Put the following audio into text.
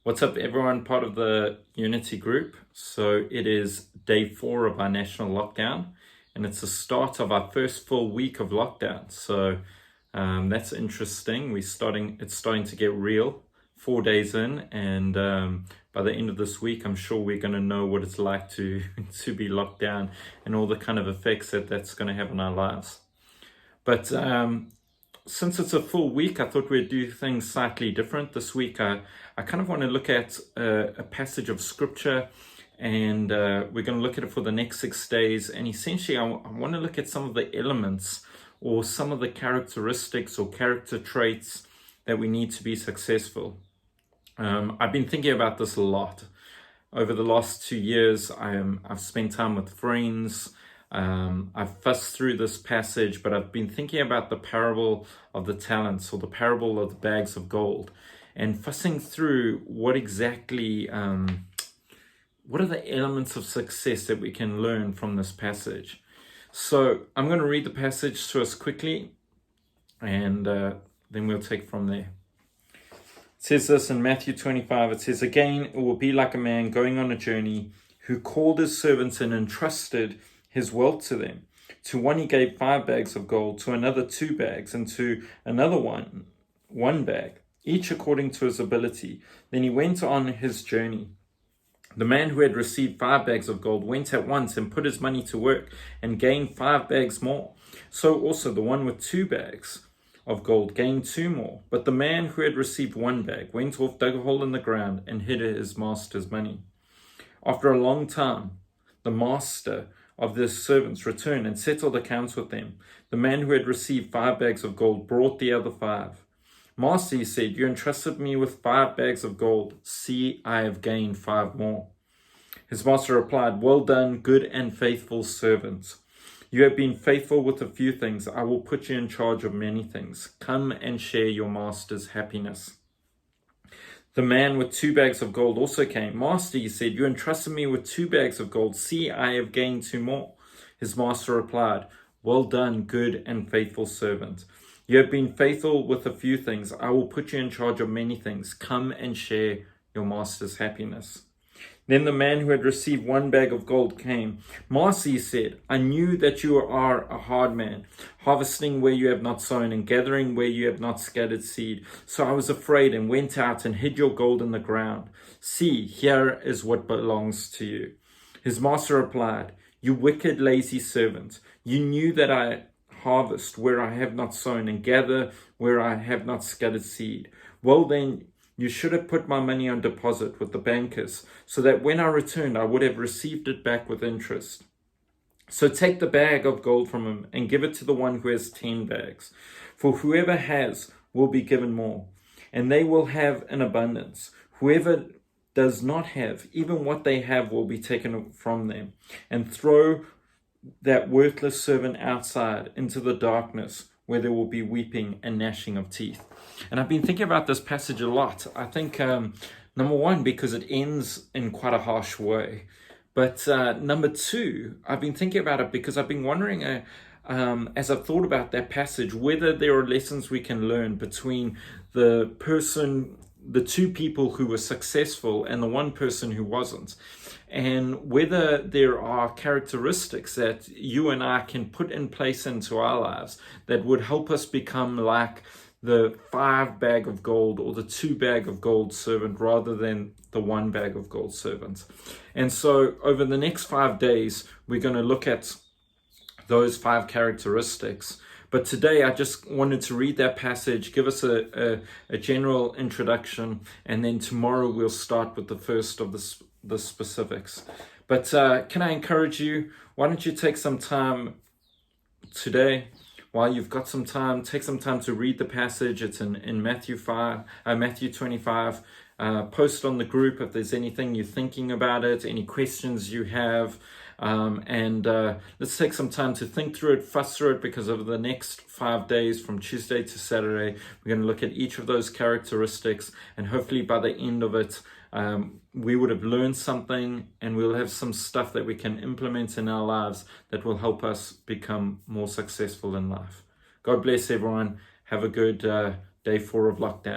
What's up, everyone? Part of the Unity group. So it is day 4 of our national lockdown, and it's the start of our first full week of lockdown. So that's interesting. It's starting to get real. 4 days in, and by the end of this week, I'm sure we're going to know what it's like to be locked down and all the kind of effects that's going to have on our lives. But since it's a full week, I thought we'd do things slightly different. This week, I kind of want to look at a passage of scripture, and we're going to look at it for the next 6 days. And essentially, I want to look at some of the elements or some of the characteristics or character traits that we need to be successful. I've been thinking about this a lot. Over the last 2 years, I've spent time with friends. I've fussed through this passage, but I've been thinking about the parable of the talents, or the parable of the bags of gold, and fussing through what exactly, what are the elements of success that we can learn from this passage. So I'm going to read the passage to us quickly, and then we'll take from there. It says this in Matthew 25. It says, "Again, it will be like a man going on a journey who called his servants and entrusted his wealth to them. To one he gave 5 bags of gold, to another 2 bags, and to another one bag, each according to his ability. Then he went on his journey. The man who had received 5 bags of gold went at once and put his money to work and gained 5 bags more. So also the one with 2 bags of gold gained 2 more. But the man who had received 1 bag went off, dug a hole in the ground, and hid his master's money. After a long time, the master of the servants returned and settled accounts with them. The man who had received 5 bags of gold brought the other 5. 'Master,' he said, 'you entrusted me with 5 bags of gold. See, I have gained 5 more.' His master replied, 'Well done, good and faithful servant. You have been faithful with a few things. I will put you in charge of many things. Come and share your master's happiness.' The man with 2 bags of gold also came. 'Master,' he said, 'you entrusted me with 2 bags of gold. See, I have gained 2 more.' His master replied, 'Well done, good and faithful servant. You have been faithful with a few things. I will put you in charge of many things. Come and share your master's happiness.' Then the man who had received 1 bag of gold came. 'Master,' he said, 'I knew that you are a hard man, harvesting where you have not sown and gathering where you have not scattered seed. So I was afraid and went out and hid your gold in the ground. See, here is what belongs to you.' His master replied, 'You wicked, lazy servant. You knew that I harvest where I have not sown and gather where I have not scattered seed. Well then, you should have put my money on deposit with the bankers, so that when I returned, I would have received it back with interest. So take the bag of gold from him and give it to the one who has 10 bags. For whoever has will be given more, and they will have an abundance. Whoever does not have, even what they have will be taken from them. And throw that worthless servant outside into the darkness, where there will be weeping and gnashing of teeth.'" And I've been thinking about this passage a lot. I think, number one, because it ends in quite a harsh way. But number two, I've been thinking about it because I've been wondering, as I've thought about that passage, whether there are lessons we can learn between the 2 people who were successful and the 1 person who wasn't. And whether there are characteristics that you and I can put in place into our lives that would help us become like the 5 bag of gold or the 2 bag of gold servant rather than the 1 bag of gold servant. And so over the next 5 days, we're going to look at those 5 characteristics. But today, I just wanted to read that passage, give us a general introduction, and then tomorrow we'll start with the first of the specifics. But can I encourage you, why don't you take some time today, while you've got some time, take some time to read the passage. It's in Matthew 25. Post on the group if there's anything you're thinking about it, any questions you have. And let's take some time to think through it, fuss through it, because over the next 5 days, from Tuesday to Saturday, we're going to look at each of those characteristics, and hopefully by the end of it, we would have learned something, and we'll have some stuff that we can implement in our lives that will help us become more successful in life. God bless everyone. Have a good day 4 of lockdown.